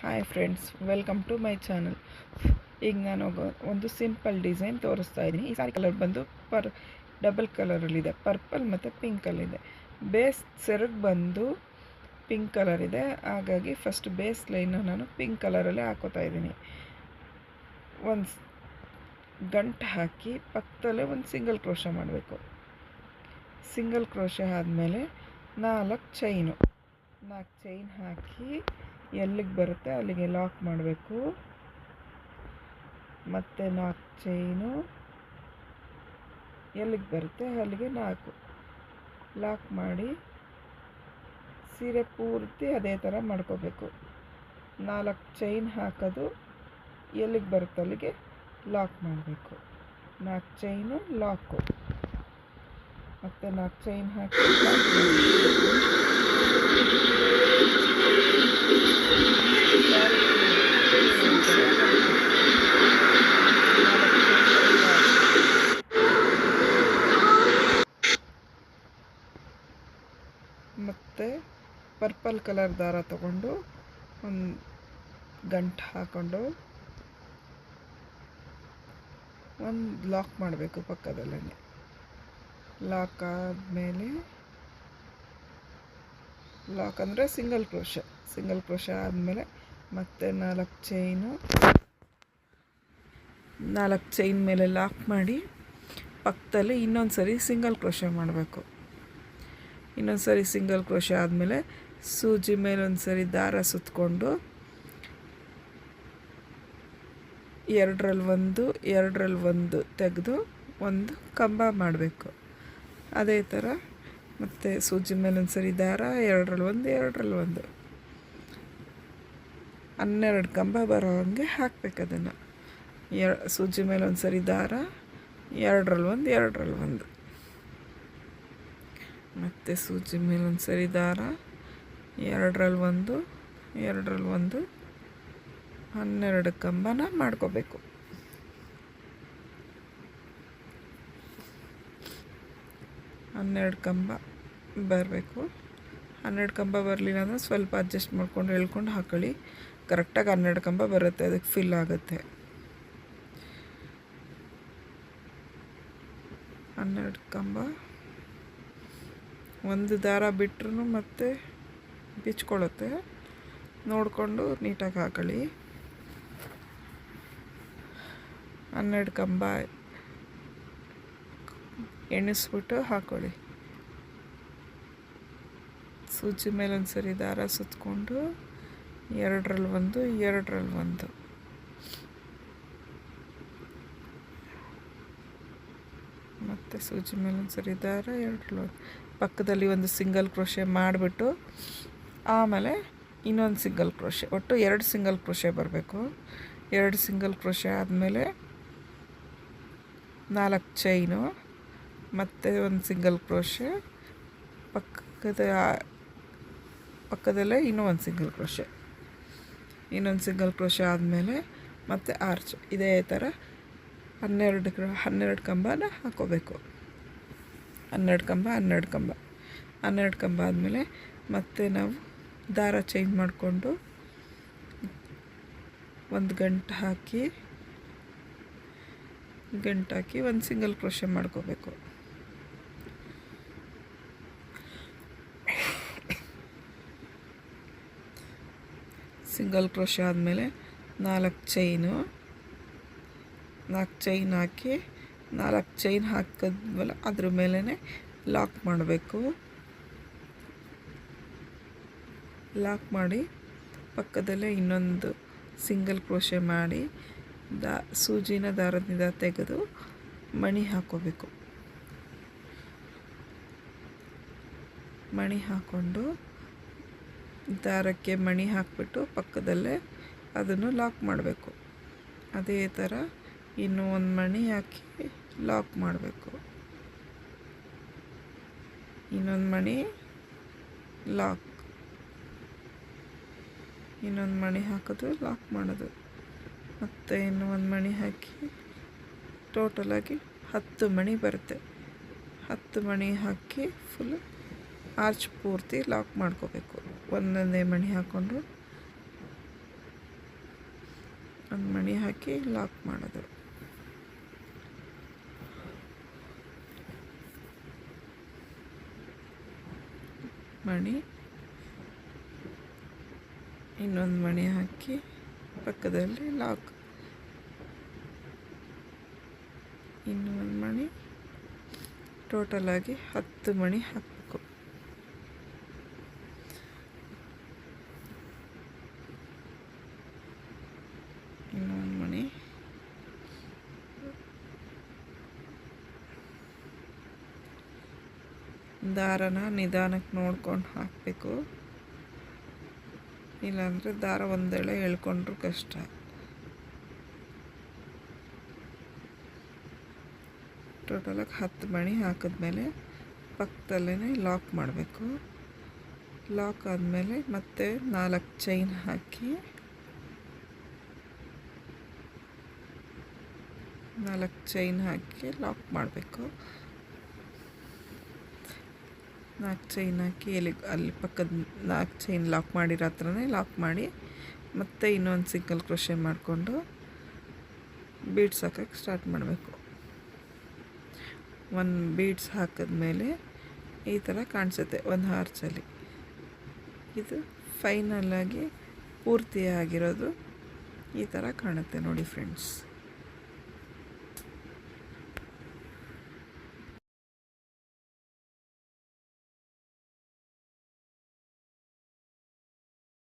Hi friends, welcome to my channel. ಈಗ ನಾನು ಒಂದು ಸಿಂಪಲ್ ಡಿಸೈನ್ ತೋರಿಸ್ತಾ ಇದ್ದೀನಿ. ಈ ಸಾರಿ ಕಲರ್ ಬಂದು ಡಬಲ್ ಕಲರಲ್ಲಿದೆ, ಪರ್ಪಲ್ ಮತ್ತು ಪಿಂಕಲ್ಲಿದೆ. ಬೇಸ್ ಸೆರಗು ಬಂದು ಪಿಂಕ್ ಕಲರ್ ಇದೆ, ಹಾಗಾಗಿ ಫಸ್ಟ್ ಬೇಸ್ ಲೈನು ನಾನು ಪಿಂಕ್ ಕಲರಲ್ಲೇ ಹಾಕೋತಾ ಇದ್ದೀನಿ. ಒಂದು ಗಂಟು ಹಾಕಿ ಪಕ್ಕದಲ್ಲೇ ಒಂದು ಸಿಂಗಲ್ ಕ್ರೋಶ ಮಾಡಬೇಕು. ಸಿಂಗಲ್ ಕ್ರೋಶ ಆದಮೇಲೆ 4 ಚೈನ್ ಹಾಕಿ ಎಲ್ಲಿಗೆ ಬರುತ್ತೆ ಅಲ್ಲಿಗೆ ಲಾಕ್ ಮಾಡಬೇಕು. ಮತ್ತು 4 ಚೈನು ಎಲ್ಲಿಗೆ ಬರುತ್ತೆ ಅಲ್ಲಿಗೆ 4 ಲಾಕ್ ಮಾಡಿ ಸೀರೆ ಪೂರ್ತಿ ಅದೇ ಥರ ಮಾಡ್ಕೋಬೇಕು. 4 ಚೈನ್ ಹಾಕೋದು, ಎಲ್ಲಿಗೆ ಬರುತ್ತೆ ಅಲ್ಲಿಗೆ ಲಾಕ್ ಮಾಡಬೇಕು. 4 ಚೈನು ಲಾಕು, ಮತ್ತು 4 ಚೈನ್ ಹಾಕಿ ಮತ್ತು ಪರ್ಪಲ್ ಕಲರ್ ದಾರ ತಗೊಂಡು ಒಂದು ಗಂಟು ಹಾಕ್ಕೊಂಡು ಒಂದು ಲಾಕ್ ಮಾಡಬೇಕು ಪಕ್ಕದಲ್ಲೇ. ಲಾಕ್ ಆದಮೇಲೆ ಲಾಕ್ ಅಂದರೆ ಸಿಂಗಲ್ ಕ್ರೋಶ ಆದಮೇಲೆ ಮತ್ತೆ 4 ಚೈನ್ ಮೇಲೆ ಲಾಕ್ ಮಾಡಿ ಪಕ್ಕದಲ್ಲಿ ಇನ್ನೊಂದು ಸರಿ ಸಿಂಗಲ್ ಕ್ರೋಶ ಮಾಡಬೇಕು. ಇನ್ನೊಂದು ಸರಿ ಸಿಂಗಲ್ ಕ್ರೋಶ ಆದಮೇಲೆ ಸೂಜಿ ಮೇಲೆ ಒಂದು ಸರಿ ದಾರ ಸುತ್ತಕೊಂಡು ಎರಡರಲ್ಲಿ ಒಂದು ತೆಗೆದು ಒಂದು ಕಂಬ ಮಾಡಬೇಕು. ಅದೇ ಥರ ಮತ್ತು ಸೂಜಿ ಮೇಲೆ ಒಂದು ಸರಿ ದಾರ, ಎರಡರಲ್ಲಿ ಒಂದು 12 ಕಂಬ ಬರೋ ಹಂಗೆ ಹಾಕಬೇಕು. ಅದನ್ನು ಸೂಜಿ ಮೇಲೆ ಒಂದು ಸರಿ ದಾರ, ಎರಡರಲ್ಲಿ ಒಂದು ಮತ್ತು ಸೂಜಿ ಮೇಲೆ ಒಂದು ಸರಿ ದಾರ, ಎರಡರಲ್ಲಿ ಒಂದು 12 ಕಂಬನ ಮಾಡ್ಕೋಬೇಕು. 12 ಕಂಬ ಬರಬೇಕು. 12 ಕಂಬ ಬರಲಿಲ್ಲ ಅಂದರೆ ಸ್ವಲ್ಪ ಅಡ್ಜಸ್ಟ್ ಮಾಡ್ಕೊಂಡು ಹೇಳ್ಕೊಂಡು ಹಾಕೊಳ್ಳಿ. ಕರೆಕ್ಟಾಗಿ 12 ಕಂಬ ಬರುತ್ತೆ, ಅದಕ್ಕೆ ಫಿಲ್ ಆಗುತ್ತೆ. 12 ಕಂಬ ಒಂದು ದಾರ ಬಿಟ್ಟರು ಮತ್ತೆ ಬಿಚ್ಕೊಳ್ಳುತ್ತೆ, ನೋಡಿಕೊಂಡು ನೀಟಾಗಿ ಹಾಕೊಳ್ಳಿ. 12 ಕಂಬ ಎಣಿಸ್ಬಿಟ್ಟು ಹಾಕೊಳ್ಳಿ. ಸೂಜಿ ಮೇಲೆ ಒಂದು ಸರಿ ದಾರ ಸುತ್ತಕೊಂಡು ಎರಡರಲ್ಲಿ ಒಂದು ಮತ್ತು ಸೂಜಿ ಮೇಲೆ ಒಂದು ಸರಿ ದಾರ, ಎರಡರಲ್ಲಿ ಒಂದು ಪಕ್ಕದಲ್ಲಿ ಒಂದು ಸಿಂಗಲ್ ಕ್ರೋಶೆ ಮಾಡಿಬಿಟ್ಟು ಆಮೇಲೆ ಇನ್ನೊಂದು ಸಿಂಗಲ್ ಕ್ರೋಶೆ, ಒಟ್ಟು 2 ಸಿಂಗಲ್ ಕ್ರೋಶೆ ಬರಬೇಕು. 2 ಸಿಂಗಲ್ ಕ್ರೋಶೆ ಆದಮೇಲೆ 4 ಚೈನು ಮತ್ತು ಒಂದು ಸಿಂಗಲ್ ಕ್ರೋಶೆ, ಪಕ್ಕದಲ್ಲೇ ಇನ್ನೊಂದು ಸಿಂಗಲ್ ಕ್ರೋಶೆ ಆದಮೇಲೆ ಮತ್ತು ಆರ್ಚ್. ಇದೇ ಥರ 12 ಕಂಬನ ಹಾಕೋಬೇಕು. 12 ಕಂಬ ಆದಮೇಲೆ ಮತ್ತೆ ನಾವು ದಾರ ಚೇಂಜ್ ಮಾಡಿಕೊಂಡು ಒಂದು ಗಂಟು ಹಾಕಿ ಒಂದು ಸಿಂಗಲ್ ಕ್ರೋಶೆ ಮಾಡ್ಕೋಬೇಕು. ಸಿಂಗಲ್ ಕ್ರೋಶೆ ಆದಮೇಲೆ 4 ಚೈನ್ ಹಾಕಿ 4 ಚೈನ್ ಹಾಕಿದ್ಮೇಲೆ ಅದ್ರ ಮೇಲೇ ಲಾಕ್ ಮಾಡಬೇಕು. ಲಾಕ್ ಮಾಡಿ ಪಕ್ಕದಲ್ಲೇ ಇನ್ನೊಂದು ಸಿಂಗಲ್ ಕ್ರೋಶೆ ಮಾಡಿ ಸೂಜಿನ ದಾರದಿಂದ ತೆಗೆದು ಮಣಿ ಹಾಕೋಬೇಕು. ಮಣಿ ಹಾಕ್ಕೊಂಡು ದಾರಕ್ಕೆ ಮಣಿ ಹಾಕಿಬಿಟ್ಟು ಪಕ್ಕದಲ್ಲೇ ಅದನ್ನು ಲಾಕ್ ಮಾಡಬೇಕು. ಅದೇ ಥರ ಇನ್ನೂ ಒಂದು ಮಣಿ ಹಾಕಿ ಲಾಕ್ ಮಾಡಬೇಕು. ಇನ್ನೊಂದು ಮಣಿ ಲಾಕ್, ಇನ್ನೊಂದು ಮಣಿ ಹಾಕೋದು ಲಾಕ್ ಮಾಡೋದು, ಮತ್ತು ಇನ್ನೂ ಒಂದು ಮಣಿ ಹಾಕಿ ಟೋಟಲಾಗಿ 10 ಮಣಿ ಬರುತ್ತೆ. 10 ಮಣಿ ಹಾಕಿ ಫುಲ್ ಆರ್ಚ್ ಪೂರ್ತಿ ಲಾಕ್ ಮಾಡ್ಕೋಬೇಕು. ಒಂದೊಂದೇ ಮಣಿ ಹಾಕ್ಕೊಂಡು ಒಂದು ಮಣಿ ಹಾಕಿ ಲಾಕ್ ಮಾಡೋದು. ಮಣಿ, ಇನ್ನೊಂದು ಮಣಿ ಹಾಕಿ ಪಕ್ಕದಲ್ಲಿ ಲಾಕ್, ಇನ್ನೊಂದು ಮಣಿ, ಟೋಟಲಾಗಿ 10 ಮಣಿ ಹಾಕಬೇಕು. ಇನ್ನೊಂದು ಮಣಿ, ದಾರನ ನಿಧಾನಕ್ಕೆ ನೋಡ್ಕೊಂಡು ಹಾಕಬೇಕು, ಇಲ್ಲಾಂದರೆ ದಾರ ಒಂದೆಳೆ ಎಳ್ಕೊಂಡ್ರೂ ಕಷ್ಟ. ಟೋಟಲಾಗಿ 10 ಮಣಿ ಹಾಕಿದ್ಮೇಲೆ ಪಕ್ಕದಲ್ಲೇ ಲಾಕ್ ಮಾಡಬೇಕು. ಲಾಕ್ ಆದಮೇಲೆ ಮತ್ತೆ 4 ಚೈನ್ ಹಾಕಿ 4 ಚೈನ್ ಹಾಕಿ ಲಾಕ್ ಮಾಡಬೇಕು. 4 ಚೈನ್ ಹಾಕಿ ಅಲ್ಲಿ ಪಕ್ಕದ 4 ಚೈನ್ ಲಾಕ್ ಮಾಡಿರೋ ಹತ್ರನೇ ಲಾಕ್ ಮಾಡಿ ಮತ್ತೆ ಇನ್ನೊಂದು ಸಿಂಗಲ್ ಕ್ರೋಶೆ ಮಾಡಿಕೊಂಡು ಬೀಡ್ಸ್ ಹಾಕೋಕ್ಕೆ ಸ್ಟಾರ್ಟ್ ಮಾಡಬೇಕು. 1 ಬೀಡ್ಸ್ ಹಾಕಿದ್ಮೇಲೆ ಈ ಥರ ಕಾಣಿಸುತ್ತೆ ಒಂದು ಹಾರ್ಚಲ್ಲಿ. ಇದು ಫೈನಲ್ಲಾಗಿ ಪೂರ್ತಿಯಾಗಿರೋದು ಈ ಥರ ಕಾಣುತ್ತೆ ನೋಡಿ ಫ್ರೆಂಡ್ಸ್.